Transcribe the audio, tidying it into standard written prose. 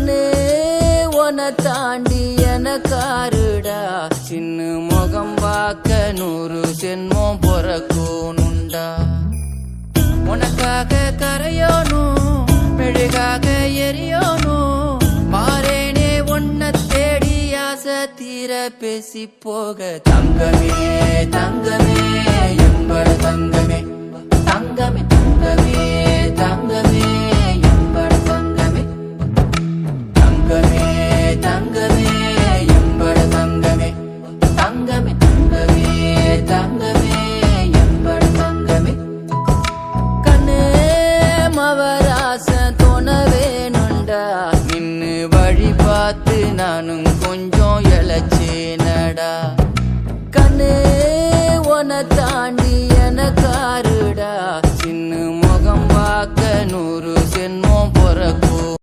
கண்ணு உன தாண்டி எனக்காருடா சின்ன முகம் பார்க்க 100 ஜென்மம் பொறக்கணுண்டா உனக்காக கரையோனும் மெழுகாக எரியோனும் மாறேனே உன்னை தேடி ஆசை தீர பேசி போக தங்கமே தங்கமே எம்பட தங்கமே தங்கமே தங்கமே தங்கமே எம்பட தங்கமே தங்கமே தங்கமே எம்பட தங்கமே தங்கமே தங்கமே தங்கமே எம்பட தங்கமே கண்ணே மவராச தோண வேணுண்டா நின்னு வழி பார்த்து நானும்